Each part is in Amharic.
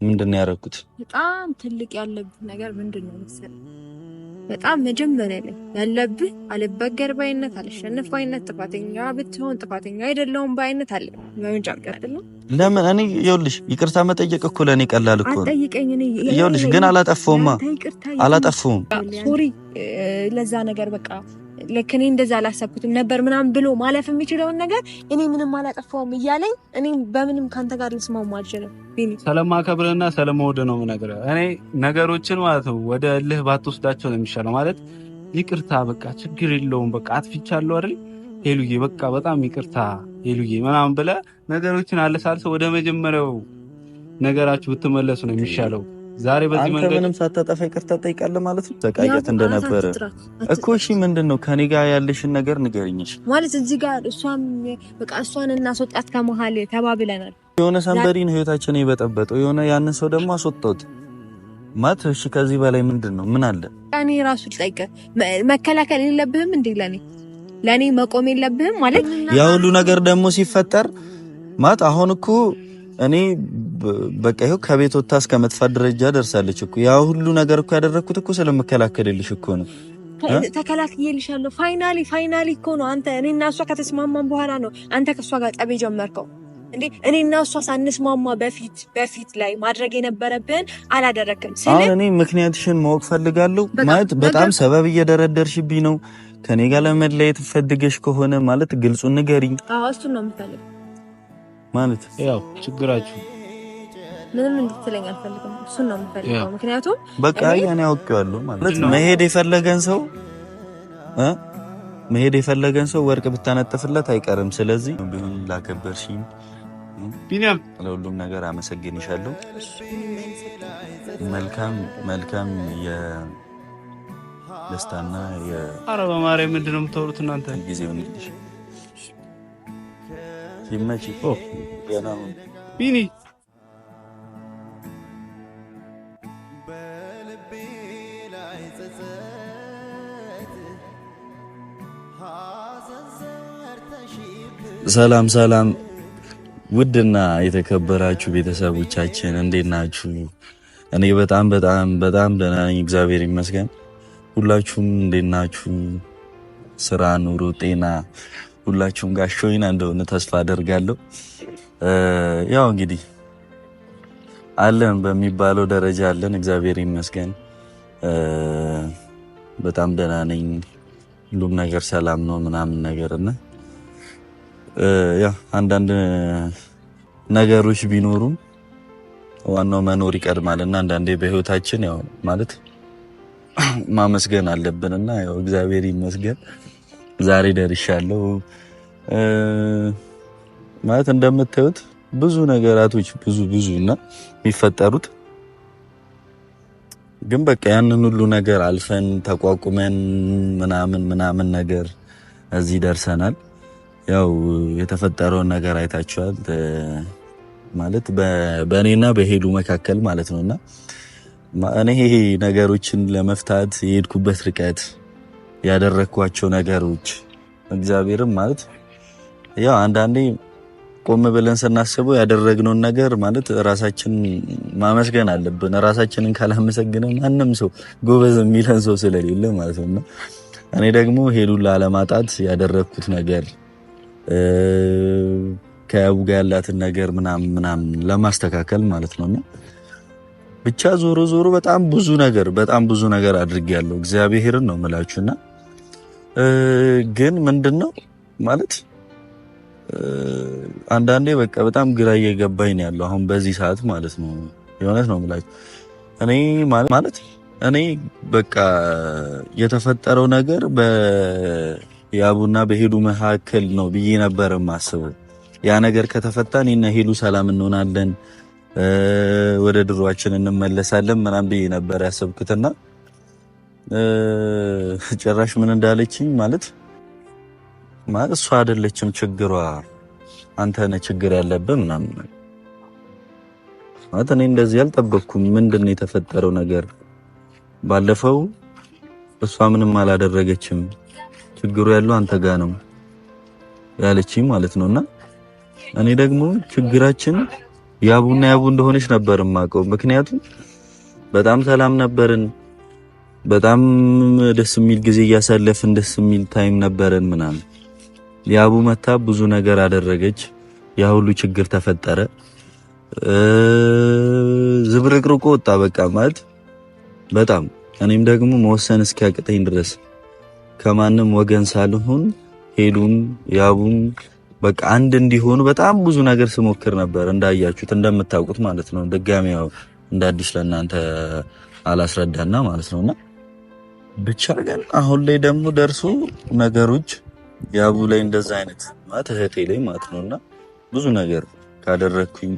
ምንድነው ያደረኩት? በጣም ትልቅ ያለብህ ነገር ምንድነው መሰለህ? በጣም መጀመሪያ ላይ ያለብህ አልበገር ባይነት፣ አልሸነፍ ባይነት፣ ጥፋተኛ ብትሆን ጥፋተኛ አይደለሁም ባይነት አለ። በመጀመሪያ አይደለም ለምን እኔ ይኸውልሽ ይቅርታ መጠየቅ እኮ ለኔ ቀላል እኮ ነው። አጠይቀኝ እኔ ይኸውልሽ ግን አላጠፋውማ። አላጠፋውም። ሶሪ ለዛ ነገር በቃ ለከኔ እንደዛ አላሰብኩትም ነበር ምናምን ብሎ ማለፍ የሚችለውን ነገር እኔ ምንም አላጠፋውም እያለኝ እኔ በምንም ካንተ ጋር ልስማማ አልችልም። ስለማከብርና ስለመወደ ነው የምነግርህ። እኔ ነገሮችን ማለት ነው ወደ እልህ ባትወስዳቸው ነው የሚሻለው። ማለት ይቅርታ በቃ ችግር የለውም በቃ አጥፍቻለሁ አይደል ሄሉዬ በቃ በጣም ይቅርታ ሄሉዬ ምናምን ብለህ ነገሮችን አለሳልሰው ወደ መጀመሪያው ነገራችሁ ብትመለሱ ነው የሚሻለው። ዛሬ በዚህ መንገድ ምንም ሳታጠፋ ይቅርታ ጠይቃለህ ማለት ነው። ተቃየት እንደነበረ እኮ እሺ፣ ምንድነው ከኔ ጋር ያለሽን ነገር ንገሪኝሽ። ማለት እዚህ ጋር እሷም በቃ እሷን እናስወጣት ከመሀል ተባብለናል። የሆነ ሰንበሪን ህይወታችን የበጠበጠው የሆነ ያንን ሰው ደግሞ አስወጣሁት ማለት እሺ፣ ከዚህ በላይ ምንድነው? ምን አለ? እኔ ራሱ ልጠይቅ መከላከል የለብህም እንዴ? ለኔ መቆም የለብህም ማለት ያ ሁሉ ነገር ደግሞ ሲፈጠር ማለት አሁን እኮ እኔ በቃ ይሄው ከቤት ወጣ እስከ መጥፋት ደረጃ ደርሳለች እኮ። ያ ሁሉ ነገር እኮ ያደረኩት እኮ ስለመከላከልልሽ እኮ ነው። ተከላክዬልሻለሁ። ፋይናሊ እኮ ነው አንተ እኔና እሷ ከተስማማን በኋላ ነው አንተ ከሷ ጋር ጠብ ጀመርከው እንዴ? እኔና እሷ ሳንስማማ በፊት ላይ ማድረግ የነበረብን አላደረክም። አሁን እኔ ምክንያትሽን ማወቅ ፈልጋለሁ። ማለት በጣም ሰበብ እየደረደርሽብኝ ነው። ከኔ ጋር ለመለየት ፈልገሽ ከሆነ ማለት ግልጹን ንገሪኝ። አዎ እሱን ነው የምፈልገው። ማለት ያው ችግራችሁ ምንም እንድትለኝ አልፈልግም። እሱን ነው የምፈልገው። ምክንያቱም በቃ ያኔ አውቄዋለሁ ማለት መሄድ የፈለገን ሰው ወርቅ ብታነጥፍለት አይቀርም። ስለዚህ ቢሆን ላከበርሽኝ ቢኒያም ለሁሉም ነገር አመሰግንሻለሁ። መልካም የደስታና ኧረ በማርያም ምንድነው የምታወሩት እናንተ? ጊዜውን ይልሽ ሲመች ገና ቢኒ ሰላም ውድና የተከበራችሁ ቤተሰቦቻችን እንዴት ናችሁ? እኔ በጣም ደህና ነኝ፣ እግዚአብሔር ይመስገን። ሁላችሁም እንዴት ናችሁ? ስራ፣ ኑሮ፣ ጤና ሁላችሁም ጋሾይና እንደሆነ ተስፋ አደርጋለሁ። ያው እንግዲህ አለን በሚባለው ደረጃ አለን፣ እግዚአብሔር ይመስገን። በጣም ደህና ነኝ፣ ሁሉም ነገር ሰላም ነው ምናምን ነገርና ያው አንዳንድ ነገሮች ቢኖሩም ዋናው መኖር ይቀድማልና አንዳንዴ በህይወታችን ያው ማለት ማመስገን አለብንና ያው እግዚአብሔር ይመስገን ዛሬ ደርሻለሁ። ማለት እንደምታዩት ብዙ ነገራቶች ብዙና የሚፈጠሩት ግን በቃ ያንን ሁሉ ነገር አልፈን ተቋቁመን ምናምን ነገር እዚህ ደርሰናል። ያው የተፈጠረውን ነገር አይታችኋል። ማለት በእኔና በሄሉ መካከል ማለት ነውና እኔ ነገሮችን ለመፍታት የሄድኩበት ርቀት ያደረኳቸው ነገሮች እግዚአብሔርም ማለት ያው አንዳንዴ ቆም ብለን ስናስበው ያደረግነውን ነገር ማለት ራሳችን ማመስገን አለብን። ራሳችንን ካላመሰግነን ማንም ሰው ጎበዝ የሚለን ሰው ስለሌለ ማለት ነውና እኔ ደግሞ ሄሉን ላለማጣት ያደረኩት ነገር ከያቡ ጋር ያላትን ነገር ምናምን ለማስተካከል ማለት ነውና ብቻ ዞሮ በጣም ብዙ ነገር አድርጌያለሁ። እግዚአብሔርን ነው የምላችሁና ግን ምንድነው ማለት አንዳንዴ በቃ በጣም ግራ እየገባኝ ነው ያለው አሁን በዚህ ሰዓት ማለት ነው። የሆነት ነው የምላችሁ እኔ ማለት እኔ በቃ የተፈጠረው ነገር በያቡና በሄሉ መካከል ነው ብዬ ነበር የማስበው። ያ ነገር ከተፈታ እኔና ሄሉ ሰላም እንሆናለን፣ ወደ ድሮአችን እንመለሳለን ምናምን ብዬ ነበር ያሰብኩትና ጭራሽ ምን እንዳለችኝ ማለት እሷ አይደለችም ችግሯ፣ አንተ ነህ ችግር ያለብህ ምናምን ማለት እኔ እንደዚህ አልጠበቅኩም። ምንድነው የተፈጠረው ነገር? ባለፈው እሷ ምንም አላደረገችም፣ ችግሩ ያለው አንተ ጋር ነው። ያለችኝ ማለት ነውና እኔ ደግሞ ችግራችን ያቡ እንደሆነች ነበር የማውቀው። ምክንያቱም በጣም ሰላም ነበርን፣ በጣም ደስ የሚል ጊዜ እያሳለፍን ደስ የሚል ታይም ነበረን ምናምን። ያቡ መታ ብዙ ነገር አደረገች፣ ያ ሁሉ ችግር ተፈጠረ፣ ዝብርቅርቁ ወጣ። በቃ ማለት በጣም እኔም ደግሞ መወሰን እስኪያቅተኝ ድረስ ከማንም ወገን ሳልሆን ሄሉን ያቡን በቃ አንድ እንዲሆኑ በጣም ብዙ ነገር ስሞክር ነበር፣ እንዳያችሁት እንደምታውቁት ማለት ነው። ድጋሚ ያው እንደ አዲስ ለእናንተ አላስረዳና ማለት ነውና ብቻ ግን አሁን ላይ ደግሞ ደርሶ ነገሮች ያቡ ላይ እንደዛ አይነት ማለት እህቴ ላይ ማለት ነውና ብዙ ነገር ካደረኩኝ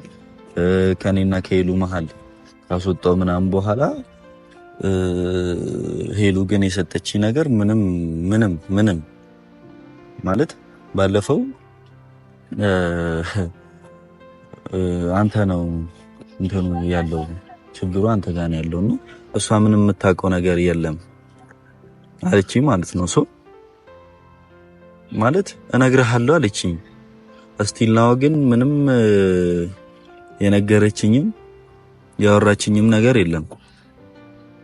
ከኔና ከሄሉ መሀል ካስወጣው ምናምን በኋላ ሄሉ ግን የሰጠችኝ ነገር ምንም ማለት ባለፈው አንተ ነው እንትኑ ያለው ችግሩ አንተ ጋር ነው ያለውና እሷ ምንም የምታውቀው ነገር የለም አለችኝ ማለት ነው። ማለት እነግርሃለሁ አለችኝ። እስቲል ናው ግን ምንም የነገረችኝም ያወራችኝም ነገር የለም።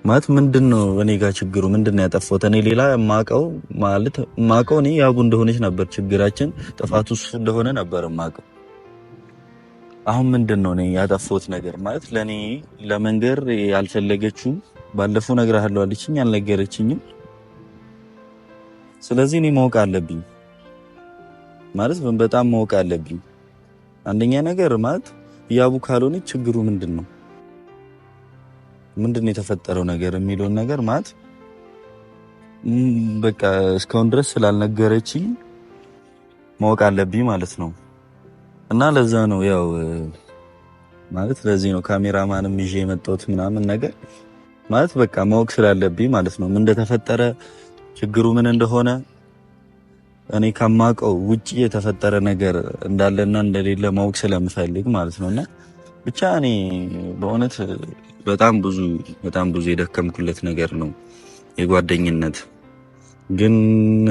ማለት ምንድነው እኔ ጋር ችግሩ ምንድነው ያጠፋሁት? እኔ ሌላ ማቀው ማለት ማቀው እኔ ያቡ እንደሆነች ነበር ችግራችን፣ ጥፋቱ እሱ እንደሆነ ነበር ማቀው። አሁን ምንድነው እኔ ያጠፋሁት ነገር? ማለት ለኔ ለመንገር ያልፈለገችው ባለፈው እነግርሃለሁ አለችኝ፣ አልነገረችኝም። ስለዚህ እኔ ማወቅ አለብኝ ማለት በጣም ማወቅ አለብኝ። አንደኛ ነገር ማለት ያቡ ካልሆነች ችግሩ ምንድነው የተፈጠረው ነገር የሚለውን ነገር ማለት በቃ እስካሁን ድረስ ስላልነገረችኝ ማወቅ አለብኝ ማለት ነው። እና ለዛ ነው ያው ማለት ለዚህ ነው ካሜራማንም ይዤ የመጣሁት ምናምን ነገር ማለት በቃ ማወቅ ስላለብኝ ማለት ነው። ምን እንደተፈጠረ ችግሩ ምን እንደሆነ እኔ ከማውቀው ውጪ የተፈጠረ ነገር እንዳለና እንደሌለ ማወቅ ስለምፈልግ ማለት ነውና ብቻ እኔ በእውነት በጣም ብዙ የደከምኩለት ነገር ነው የጓደኝነት። ግን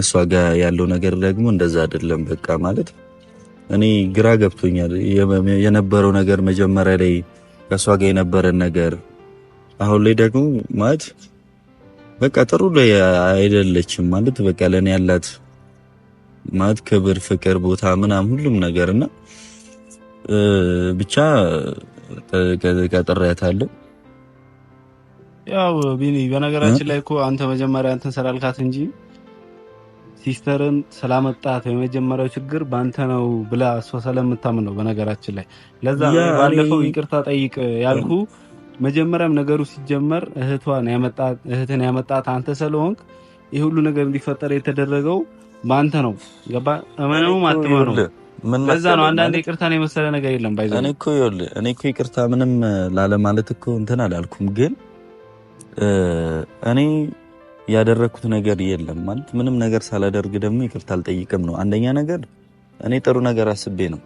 እሷ ጋር ያለው ነገር ደግሞ እንደዛ አይደለም። በቃ ማለት እኔ ግራ ገብቶኛል የነበረው ነገር መጀመሪያ ላይ ከእሷ ጋር የነበረን ነገር፣ አሁን ላይ ደግሞ ማለት በቃ ጥሩ ላይ አይደለችም ማለት በቃ ለኔ ያላት ማለት ክብር፣ ፍቅር፣ ቦታ ምናምን ሁሉም ነገርና ብቻ ቀጥሬያታለሁ። ያው ቢኒ በነገራችን ላይ እኮ አንተ መጀመሪያ አንተን ስላልካት እንጂ ሲስተርን ስላመጣት የመጀመሪያው ችግር ባንተ ነው ብላ እሷ ስለምታምን ነው። በነገራችን ላይ ለዛ ባለፈው ይቅርታ ጠይቅ ያልኩ መጀመሪያም ነገሩ ሲጀመር እህትን ያመጣት አንተ ስለሆንክ ይሄ ሁሉ ነገር እንዲፈጠር የተደረገው ባንተ ነው። ገባ? እመነው አትመነው ለዛ ነው አንዳንዴ ይቅርታን የመሰለ ነገር የለም። ባይዘ እኔ እኮ ይቅርታ ምንም ላለ ማለት እኮ እንትን አላልኩም፣ ግን እኔ ያደረኩት ነገር የለም ማለት ምንም ነገር ሳላደርግ ደግሞ ይቅርታ አልጠይቅም ነው። አንደኛ ነገር እኔ ጥሩ ነገር አስቤ ነው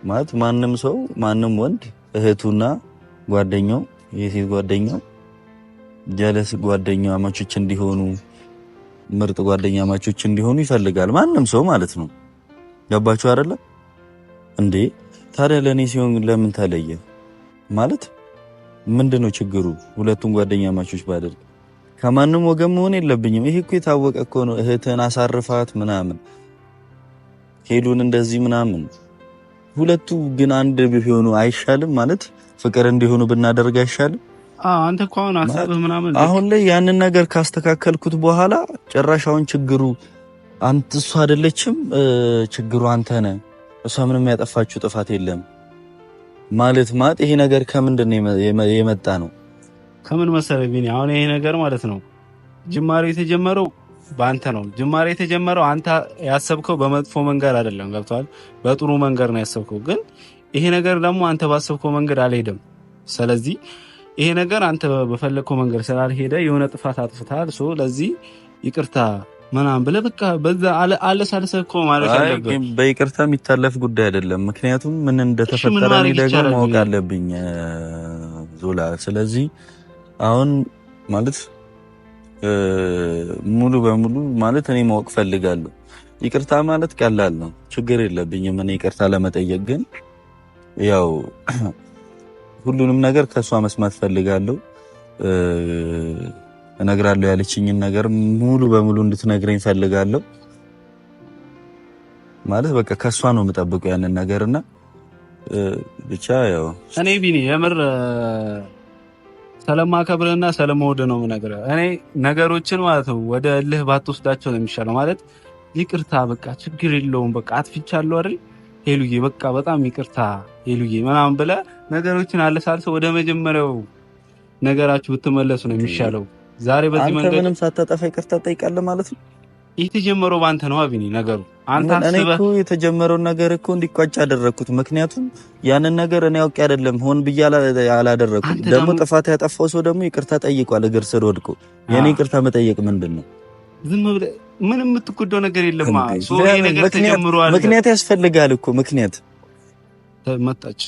ማለት ማንም ሰው ማንም ወንድ እህቱና ጓደኛው የሴት ጓደኛው ጀለስ ጓደኛው አማቾች እንዲሆኑ ምርጥ ጓደኛ አማቾች እንዲሆኑ ይፈልጋል ማንም ሰው ማለት ነው። ገባችሁ አይደለ እንዴ? ታዲያ ለኔ ሲሆን ለምን ተለየ ማለት ምንድነው ችግሩ? ሁለቱም ጓደኛ አማቾች ባደርግ ከማንም ወገን መሆን የለብኝም። ይሄ እኮ የታወቀ እኮ ነው። እህትን አሳርፋት ምናምን ሄሉን እንደዚህ ምናምን ሁለቱ ግን አንድ ቢሆኑ አይሻልም? ማለት ፍቅር እንዲሆኑ ብናደርግ አይሻልም? አንተ እኮ አሁን ሐሳብህ ምናምን አሁን ላይ ያንን ነገር ካስተካከልኩት በኋላ ጭራሻውን ችግሩ አንተ እሷ አይደለችም፣ ችግሩ አንተ ነህ። እሷ ምንም ያጠፋችው ጥፋት የለም ማለት ይሄ ነገር ከምንድን ነው የመጣ ነው? ከምን መሰለህ ቢኒ፣ አሁን ይሄ ነገር ማለት ነው ጅማሬ የተጀመረው በአንተ ነው። ጅማሬ የተጀመረው አንተ ያሰብከው በመጥፎ መንገድ አይደለም፣ ገብቶሃል? በጥሩ መንገድ ነው ያሰብከው። ግን ይሄ ነገር ደግሞ አንተ ባሰብከው መንገድ አልሄደም። ስለዚህ ይሄ ነገር አንተ በፈለግከው መንገድ ስላልሄደ የሆነ ጥፋት አጥፍተሃል። ለዚህ ይቅርታ ምናምን ብለህ በቃ በዛ አለሳለሰህ እኮ ማለት አለብህ። በይቅርታ የሚታለፍ ጉዳይ አይደለም። ምክንያቱም ምን እንደተፈጠረ እኔ ደግሞ ማወቅ አለብኝ ዞላ። ስለዚህ አሁን ማለት ሙሉ በሙሉ ማለት እኔ ማወቅ ፈልጋለሁ። ይቅርታ ማለት ቀላል ነው፣ ችግር የለብኝም እኔ ይቅርታ ለመጠየቅ። ግን ያው ሁሉንም ነገር ከሷ መስማት ፈልጋለሁ። እነግራለሁ ያለችኝን ነገር ሙሉ በሙሉ እንድትነግረኝ ፈልጋለሁ። ማለት በቃ ከሷ ነው የምጠብቀው ያንን ነገርና ብቻ ያው እኔ ቢኒ የምር ስለማከብርና ስለምወድ ነው የምነግርህ። እኔ ነገሮችን ማለት ነው ወደ እልህ ባትወስዳቸው ነው የሚሻለው። ማለት ይቅርታ በቃ ችግር የለውም በቃ አጥፍቻለሁ አይደል ሄሉዬ በቃ በጣም ይቅርታ ሄሉዬ ምናምን ብለህ ነገሮችን አለሳልሰው ወደ መጀመሪያው ነገራችሁ ብትመለሱ ነው የሚሻለው። ዛሬ በዚህ መንገድ አንተ ምንም ሳታጠፋ ይቅርታ ጠይቃለህ ማለት ነው። የተጀመረው ባንተ ነው አቢኒ ነገሩ። አንተ እኔ እኮ የተጀመረው ነገር እኮ እንዲቋጭ አደረኩት። ምክንያቱም ያንን ነገር እኔ አውቄ አይደለም ሆን ብዬ አላደረኩት። ደግሞ ጥፋት ያጠፋው ሰው ደግሞ ይቅርታ ጠይቋል እግር ስር ወድቆ። የኔ ይቅርታ መጠየቅ ምንድነው? ዝም ብለህ ምንም የምትጎዳው ነገር የለም። ሶሪ ነገር ተጀምሯል። ምክንያት ያስፈልጋል እኮ ምክንያት መጣች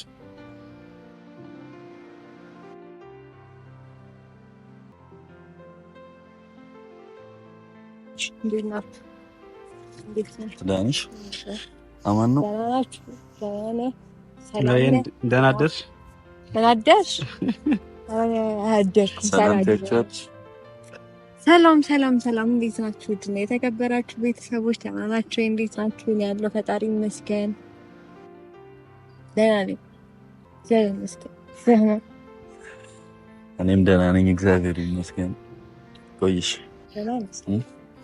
ዳንሽ አማን ነው። ደህና አደርሽ? ሰላም ሰላም ሰላም፣ እንዴት ናችሁ? ድና የተከበራችሁ ቤተሰቦች ደህና ናችሁ? እንዴት ናችሁ? ያለው ፈጣሪ ይመስገን ደህና ነኝ። እኔም ደህና ነኝ፣ እግዚአብሔር ይመስገን። ቆይሽ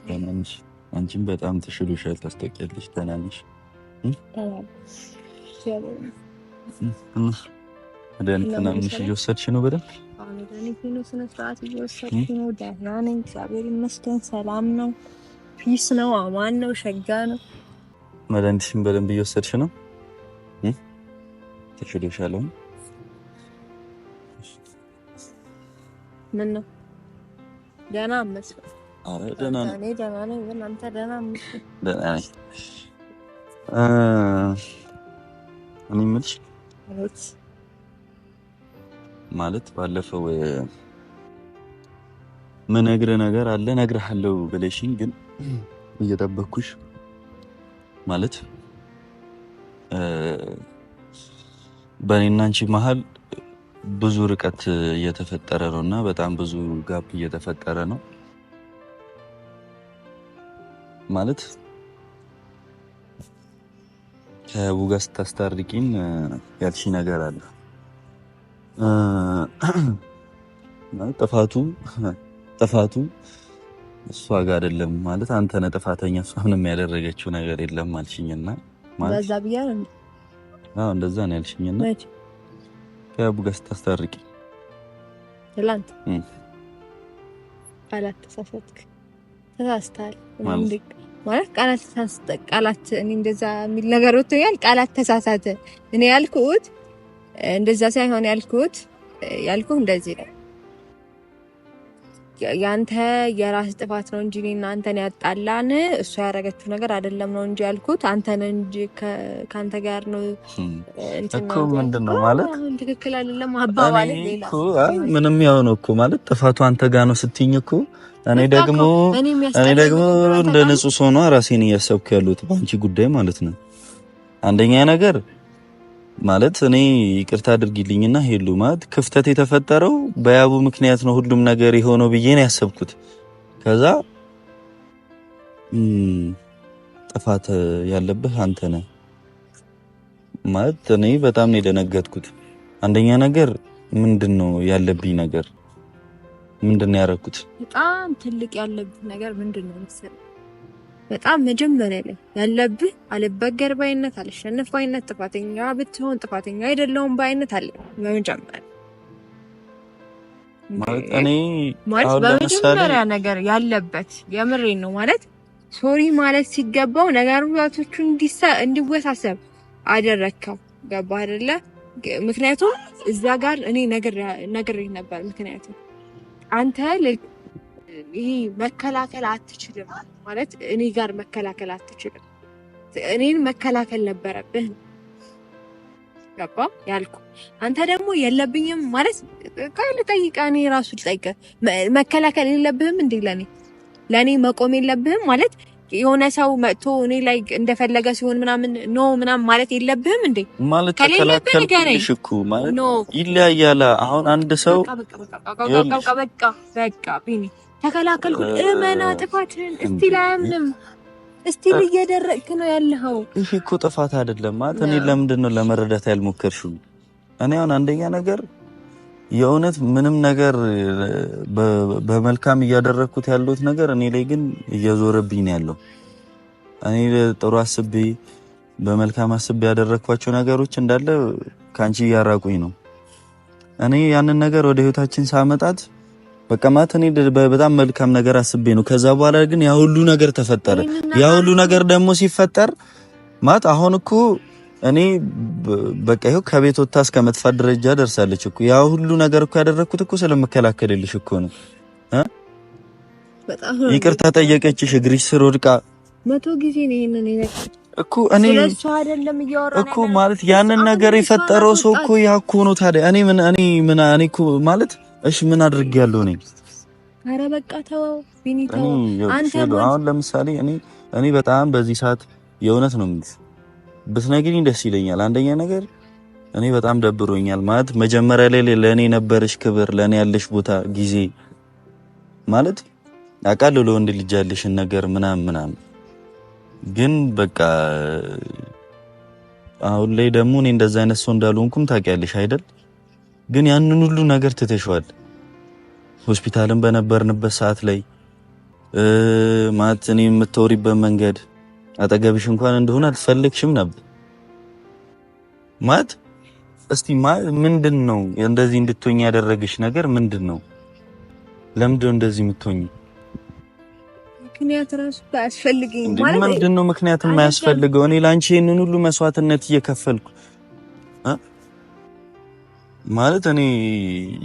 ደህና ነሽ? አንቺም በጣም ተሽሎሻል፣ ታስታውቂያለሽ። ደህና ነሽ? መድኃኒት ምናምን እየወሰድሽ ነው በደንብ? መድኃኒት ነው ስነ ስርዓት እየወሰድሽ ነው? ደህና ነኝ፣ እግዚአብሔር ይመስገን። ሰላም ነው፣ ፒስ ነው፣ አማን ነው፣ ሸጋ ነው። መድኃኒትሽን በደንብ እየወሰድሽ ነው? ተሽሎሻል? ምን ነው ደህና መስሎኝ? አረ ደህና ነኝ። እኔ ደህና ነኝ፣ ግን አንተ ደህና መስሎኝ? ደህና ነኝ። እኔ የምልሽ ማለት ባለፈው ምነግርህ ነገር አለ እነግርሃለሁ ብለሽኝ ግን እየጠበኩሽ ማለት በእኔና አንቺ መሀል ብዙ ርቀት እየተፈጠረ ነው እና በጣም ብዙ ጋፕ እየተፈጠረ ነው ማለት ከቡጋ ስታስታርቂን ያልሽ ነገር አለ። ጥፋቱ እሷ ጋር አይደለም ማለት አንተ ነህ ጥፋተኛ፣ እሷ ምንም ያደረገችው ነገር የለም አልሽኝና ማለት በዛ ብያለሁ እንዴ? አዎ እንደዛ ነው ያልሽኝና ከቡጋ ስታስታርቂ ትላንት ቃላት ተሳሳትክ፣ ተሳስተሃል ማለት ቃላት እኔ እንደዛ የሚል ነገር ወጥቶኛል። ቃላት ተሳሳተ እኔ ያልኩት እንደዛ ሳይሆን ያልኩት እንደዚህ ነው። ያንተ የራስ ጥፋት ነው እንጂ እኔና አንተን ያጣላን እሷ ያደረገችው ነገር አይደለም ነው እንጂ ያልኩት አንተ ነህ እንጂ ካንተ ጋር ነው እኮ ምንድነው ማለት ትክክል አይደለም አባባል ሌላ ምንም ያው ነው እኮ ማለት ጥፋቱ አንተ ጋር ነው ስትይኝ እኮ እኔ ደግሞ እንደ ንጹህ ሰው ነው ራሴን እያሰብኩ ያለሁት በአንቺ ጉዳይ ማለት ነው። አንደኛ ነገር ማለት እኔ ይቅርታ አድርጊልኝና ሄሉ ማለት ክፍተት የተፈጠረው በያቡ ምክንያት ነው ሁሉም ነገር የሆነው ብዬ ነው ያሰብኩት። ከዛ ጥፋት ያለብህ አንተ ነህ ማለት እኔ በጣም ነው የደነገጥኩት። አንደኛ ነገር ምንድነው ያለብኝ ነገር ምንድነው ያደረኩት? በጣም ትልቅ ያለብህ ነገር ምንድነው መሰለህ? በጣም መጀመሪያ ላይ ያለብህ አልበገር ባይነት፣ አልሸነፍ ባይነት፣ ጥፋተኛ ብትሆን ጥፋተኛ አይደለሁም ባይነት አለ። በመጀመሪያ ማለት እኔ በመጀመሪያ ነገር ያለበት የምሬን ነው ማለት ሶሪ ማለት ሲገባው ነገሮቹ እንዲወሳሰብ አደረከው። ገባህ አይደለ? ምክንያቱም እዛ ጋር እኔ ነገር ነበር። ምክንያቱም አንተ ይሄ መከላከል አትችልም ማለት እኔ ጋር መከላከል አትችልም። እኔን መከላከል ነበረብህ። ገባ ያልኩ አንተ ደግሞ የለብኝም ማለት ካለ ጠይቃ እኔ ራሱ ልጠይቅ መከላከል የለብህም እንዴ? ለኔ መቆም የለብህም ማለት የሆነ ሰው መጥቶ እኔ ላይ እንደፈለገ ሲሆን ምናምን ምናምን ማለት የለብህም እንዴ? ማለት ተከላከልኩልሽ እኮ ማለት ይለያያል። አሁን አንድ ሰው በቃ ቢኒ ተከላከልኩ እመና ጥፋትን እስቲል አያምንም። እስቲል እየደረቅክ ነው ያለኸው። ይሄ እኮ ጥፋት አይደለም ማለት እኔ ለምንድን ነው ለመረዳት ያልሞከርሽው? እኔ አሁን አንደኛ ነገር የእውነት ምንም ነገር በመልካም እያደረኩት ያለሁት ነገር እኔ ላይ ግን እየዞረብኝ ነው ያለው። እኔ ጥሩ አስቤ በመልካም አስቤ ያደረኳቸው ነገሮች እንዳለ ካንቺ እያራቁኝ ነው። እኔ ያንን ነገር ወደ ህይወታችን ሳመጣት በቃ ማለት እኔ በጣም መልካም ነገር አስቤ ነው። ከዛ በኋላ ግን ያ ሁሉ ነገር ተፈጠረ። ያ ሁሉ ነገር ደግሞ ሲፈጠር ማለት አሁን እኮ እኔ በቃ ይሄው ከቤት ወጣ እስከ መጥፋት ደረጃ ደርሳለች እኮ። ያ ሁሉ ነገር እኮ ያደረኩት እኮ ስለመከላከልልሽ እኮ ነው። በጣም ይቅርታ ጠየቀችሽ፣ እግርሽ ስር ወድቃ 100 ጊዜ ነው ይሄንን እኮ እኔ ስለሱ አይደለም እያወራን እኮ ማለት ያንን ነገር የፈጠረው ሰው እኮ ያ እኮ ነው። ታዲያ እኔ እኮ ማለት እሺ ምን አድርጌያለሁ እኔ? ኧረ በቃ ተው ቢኒቶ። አንተ አሁን ለምሳሌ እኔ በጣም በዚህ ሰዓት የእውነት ነው ብትነግሪኝ ደስ ይለኛል። አንደኛ ነገር እኔ በጣም ደብሮኛል ማለት መጀመሪያ ላይ ለኔ ነበርሽ ክብር፣ ለኔ ያለሽ ቦታ፣ ጊዜ ማለት አውቃለሁ ለወንድ ልጅ ያለሽን ነገር ምናምን ግን በቃ አሁን ላይ ደግሞ እኔ እንደዛ አይነት ሰው እንዳልሆንኩም ታውቂያለሽ አይደል? ግን ያንን ሁሉ ነገር ትተሽዋል። ሆስፒታልም በነበርንበት ሰዓት ላይ ማለት እኔ የምትወሪበት መንገድ አጠገብሽ እንኳን እንደሆነ አልፈልግሽም ነበር ማለት እስቲ ምንድነው እንደዚህ እንድትሆኝ ያደረገሽ ነገር ምንድነው? ለምንድነው እንደዚህ የምትሆኝ? ምክንያት ራሱ አያስፈልግኝ ማለት ምንድነው ምክንያት የማያስፈልገው? እኔ ላንቺ ይሄንን ሁሉ መስዋዕትነት እየከፈልኩ ማለት እኔ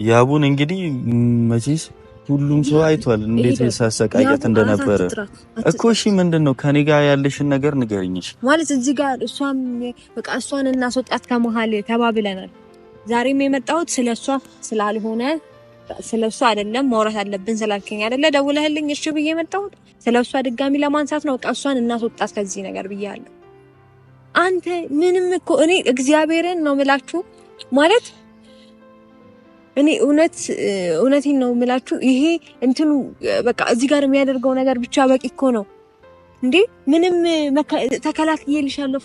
ያቡን እንግዲህ መቼስ ሁሉም ሰው አይቷል እንዴት ሳሰቃየት እንደነበረ እኮ። እሺ ምንድነው ከኔ ጋር ያለሽን ነገር ንገሪኝሽ ማለት እዚህ ጋር እሷን እናስወጣት ከመሃል ተባብለናል። ዛሬም የመጣሁት ስለሷ ስላልሆነ ስለሷ አይደለም ማውራት አለብን ስላልከኝ አይደለ ደውለህልኝ እሺ ብዬ የመጣሁት ስለሷ ድጋሚ ለማንሳት ነው። እሷን እናስወጣት ከዚህ ነገር ብያለሁ። አንተ ምንም እኮ እኔ እግዚአብሔርን ነው የምላችሁ ማለት እኔ እውነቴን ነው የምላችሁ። ይሄ እንትኑ በቃ እዚህ ጋር የሚያደርገው ነገር ብቻ በቂ እኮ ነው እንዴ። ምንም ተከላክዬልሻለሁ።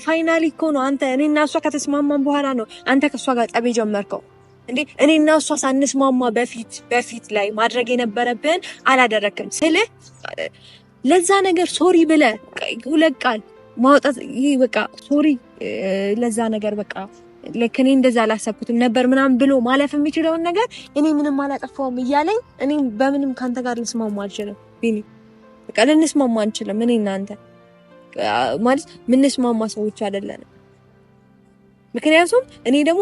ፋይናሊ እኮ ነው አንተ እኔና እሷ ከተስማማን በኋላ ነው አንተ ከእሷ ጋር ጠብ ጀመርከው እንዴ። እኔና እሷ ሳንስማማ በፊት ላይ ማድረግ የነበረብን አላደረክም ስልህ ለዛ ነገር ሶሪ ብለህ ሁለት ቃል ማውጣት ይሄ በቃ ሶሪ ለዛ ነገር በቃ ለከኔ እንደዛ አላሰብኩትም ነበር ምናምን ብሎ ማለፍ የሚችለውን ነገር እኔ ምንም አላጠፋውም እያለኝ እኔ በምንም ካንተ ጋር ልስማማ አልችልም ቢኒ። በቃ ልንስማማ አንችልም። እኔ እና አንተ ማለት ምንስማማ ሰዎች አይደለንም። ምክንያቱም እኔ ደግሞ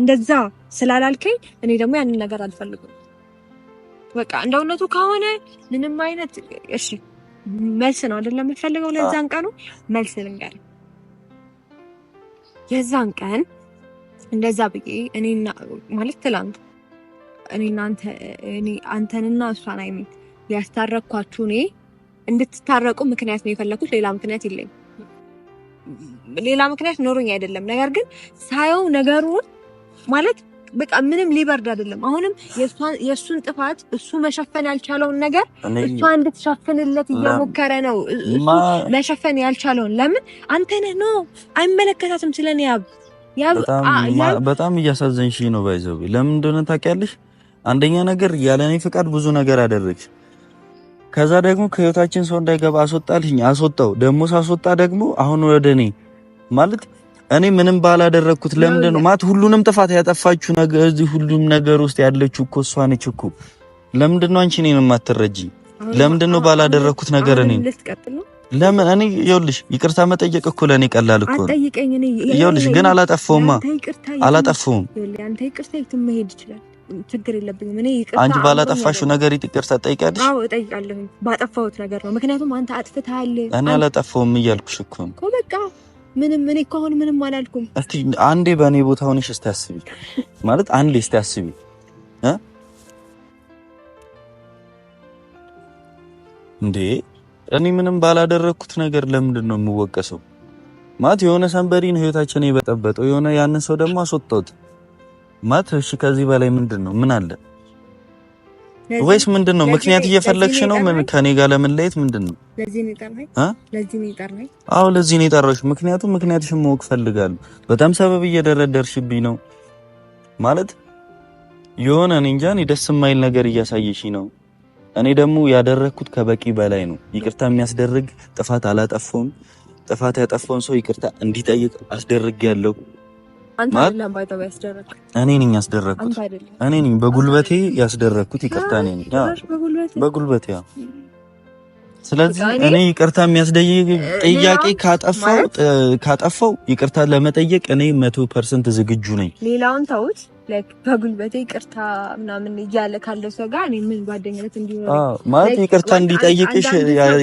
እንደዛ ስላላልከኝ እኔ ደግሞ ያንን ነገር አልፈልግም። በቃ እንደውነቱ ከሆነ ምንም አይነት እሺ መልስ ነው አይደለም የምትፈልገው ለዛን ቀኑ መልስ ልንገርህ። የዛን ቀን እንደዛ ብዬ እኔና ማለት ትላንት እኔና አንተንና እሷን ሊያስታረቅኳችሁ እኔ እንድትታረቁ ምክንያት ነው የፈለኩት። ሌላ ምክንያት የለኝም። ሌላ ምክንያት ኖሮኝ አይደለም። ነገር ግን ሳየው ነገሩን ማለት በቃ ምንም ሊበርድ አይደለም። አሁንም የእሱን ጥፋት እሱ መሸፈን ያልቻለውን ነገር እሷ እንድትሸፍንለት እየሞከረ ነው። እሱ መሸፈን ያልቻለውን ለምን አንተ ነህ ነው አይመለከታትም። ስለኔ በጣም እያሳዘንሽ ነው። ባይዘው ለምን እንደሆነ ታውቂያለሽ? አንደኛ ነገር ያለኔ ፍቃድ ብዙ ነገር አደረግሽ። ከዛ ደግሞ ከህይወታችን ሰው እንዳይገባ አስወጣልኝ። አስወጣው ደግሞ ሳስወጣ ደግሞ አሁን ወደ እኔ ማለት እኔ ምንም ባላደረኩት ለምንድን ነው ማለት ሁሉንም ጥፋት ያጠፋችሁ ነገር እዚህ ሁሉም ነገር ውስጥ ያለችው እኮ እሷ ነች እኮ። ለምንድን ነው አንቺ እኔን የማትረጂኝ? ለምንድን ነው ባላደረኩት ነገር እኔ ለምን እኔ ይኸውልሽ ይቅርታ መጠየቅ እኮ ለኔ ቀላል እኮ ነው። ይኸውልሽ ግን አላጠፋውም። አንተ ይቅርታ መሄድ ይችላል ችግር የለብኝም። እኔ ይቅርታ አንቺ ባላጠፋሽው ነገር ይቅርታ ጠይቃለሽ? አዎ እጠይቃለሁ። ባጠፋሁት ነገር ነው። ምክንያቱም አንተ አጥፍተሃል። እኔ አላጠፋውም እያልኩሽ እኮ ነው። በቃ ምንም እኔ እኮ አሁን ምንም አላልኩም። እስቲ አንዴ በእኔ ቦታ ሆነሽ እስቲ አስቢ ማለት አንዴ እስቲ አስቢ እንዴ እኔ ምንም ባላደረኩት ነገር ለምንድን ነው የምወቀሰው? ማለት የሆነ ሰንበሪን ህይወታችን የበጠበጠው የሆነ ያንን ሰው ደግሞ አስወጣሁት ማለት እሺ፣ ከዚህ በላይ ምንድን ነው? ምን አለ? ወይስ ምንድን ነው? ምክንያት እየፈለግሽ ነው? ምን ከኔ ጋር ለመለየት ምንድን ነው? ለዚህ ነው የጠራኸኝ? አዎ ለዚህ ነው የጠራሁሽ። ምክንያትሽን ማወቅ ፈልጋለሁ። በጣም ሰበብ እየደረደርሽብኝ ነው ማለት የሆነ እኔ እንጃ፣ እኔ ደስ የማይል ነገር እያሳየሽኝ ነው። እኔ ደግሞ ያደረኩት ከበቂ በላይ ነው። ይቅርታ የሚያስደርግ ጥፋት አላጠፋውም። ጥፋት ያጠፋውን ሰው ይቅርታ እንዲጠይቅ አስደርጌያለሁ። አንተ አይደለም ባይተው ያስደረክ፣ እኔ ነኝ ያስደረኩት። እኔ ነኝ በጉልበቴ ያስደረኩት። ይቅርታ እኔ ነኝ በጉልበቴ። ስለዚህ እኔ ይቅርታ የሚያስደይቅ ጥያቄ ካጠፋው ይቅርታ ለመጠየቅ እኔ 100% ዝግጁ ነኝ። ሌላውን ተውት። በጉልበቴ ይቅርታ ምናምን እያለ ካለው ሰው ጋር እኔ ምን ጓደኝነት እንዲሆን ማለት ይቅርታ እንዲጠይቅሽ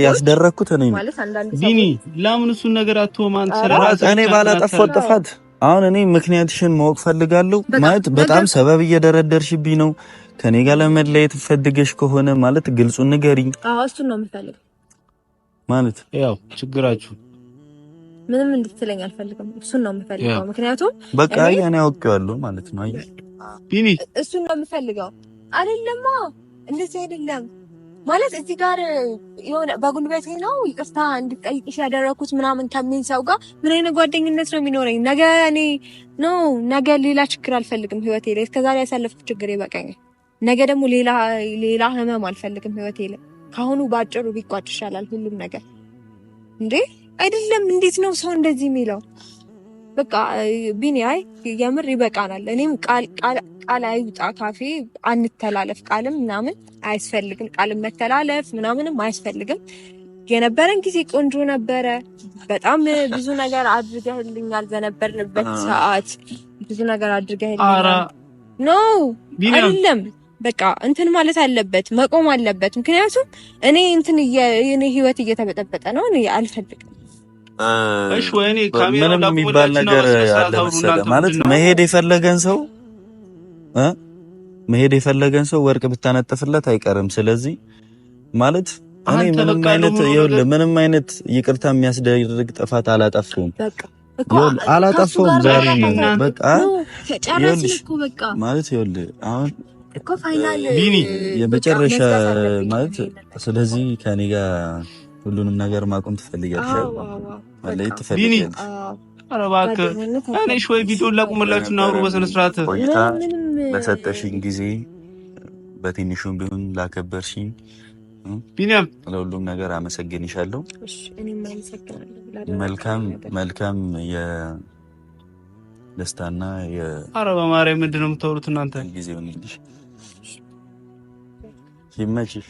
ያስደረኩት እኔ ነኝ። ቢኒ ለምን እሱን ነገር አትወማን? ስለራስ እኔ ባላጠፋው ጥፋት አሁን እኔ ምክንያትሽን ማወቅ ፈልጋለሁ። ማለት በጣም ሰበብ እየደረደርሽብኝ ነው። ከኔ ጋር ለመለየት ፈልገሽ ከሆነ ማለት ግልጹን ንገሪኝ። አዎ እሱን ነው የምፈልገው። ማለት ያው ችግራችሁ ምንም እንድትለኝ አልፈልግም። እሱን ነው የምፈልገው። ምክንያቱም በቃ ያኔ አውቄዋለሁ ማለት ነው። አይ ቢኒ እሱን ነው የምፈልገው። አይደለማ እንደዚህ አይደለም ማለት እዚህ ጋር የሆነ በጉልበቴ ነው ይቅርታ እንድጠይቅሽ ያደረኩት ምናምን ከሚል ሰው ጋር ምን አይነት ጓደኝነት ነው የሚኖረኝ? ነገ ሌላ ችግር አልፈልግም ህይወቴ ላይ። እስከዛሬ ያሳለፍኩት ችግር ይበቃኛል። ነገ ደግሞ ሌላ ህመም አልፈልግም ህይወቴ ላይ። ካሁኑ ባጭሩ ቢቋጭ ይሻላል ሁሉም ነገር። እንዴ አይደለም፣ እንዴት ነው ሰው እንደዚህ የሚለው? በቃ ቢኒ አይ የምር ይበቃናል። እኔም ቃል አይውጣ ካፌ፣ አንተላለፍ። ቃልም ምናምን አያስፈልግም። ቃልም መተላለፍ ምናምንም አያስፈልግም። የነበረን ጊዜ ቆንጆ ነበረ። በጣም ብዙ ነገር አድርገህልኛል። በነበርንበት ሰዓት ብዙ ነገር አድርገህልኛል። አይደለም በቃ እንትን ማለት አለበት፣ መቆም አለበት። ምክንያቱም እኔ ህይወት እየተበጠበጠ ነው። እኔ አልፈልግም። እሺ ወይኔ ካሜራ ምንም የሚባል ነገር አለ መሰለህ። ማለት መሄድ የፈለገን ሰው ወርቅ ብታነጥፍለት አይቀርም። ስለዚህ ማለት እኔ ምንም አይነት ይቅርታ የሚያስደርግ ጥፋት አላጠፋሁም። አላጠፋሁም። ዛሬ በቃ ማለት ይኸውልህ አሁን እኮ ፋይናል ቢኒ የመጨረሻ ማለት ስለዚህ ከኔ ጋር ሁሉንም ነገር ማቆም ትፈልጋለሽ? ማለት ትፈልጋለሽ? ኧረ እባክህ እኔ ሾይ ቪዲዮ ላቁምላችሁ እና አውሩ በስነ ስርዓት። ቆይታ ለሰጠሽኝ ጊዜ በትንሹም ቢሆን ላከበርሽኝ ቢኒያም ለሁሉም ነገር አመሰግንሻለሁ። እሺ እኔም አመሰግናለሁ። መልካም የደስታና ኧረ በማርያም ምንድን ነው የምታወሩት እናንተ? ጊዜውን እንግዲህ ይመችሽ።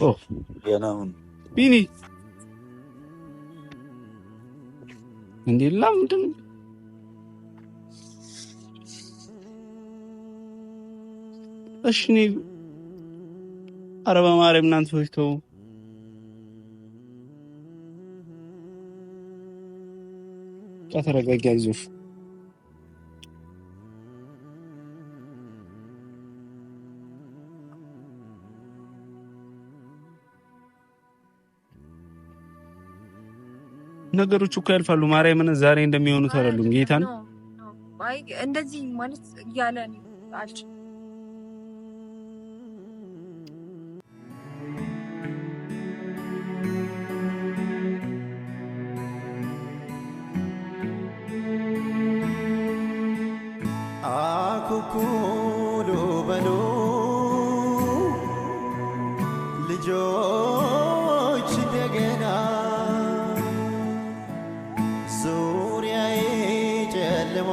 ገና አሁን ቢኒ እንዴ ለምንድን እሺ እኔ ኧረ በማርያም እናንተ ሰዎች ተው። ተረጋጊ፣ አይዞሽ። ነገሮች እኮ ያልፋሉ። ማርያምን ዛሬ እንደሚሆኑ ተረሉም ጌታን አይ እንደዚህ ማለት ያለ አልች አኩኩሉ በሉ ልጆች እንደገና ዙሪያዬ ጨልሟል፣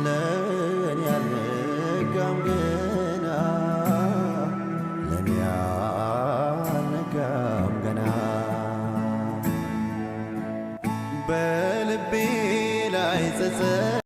ለኔ አልነጋም ገና፣ ለኔ አልነጋም ገና። በልቤ ላይ ጸጸት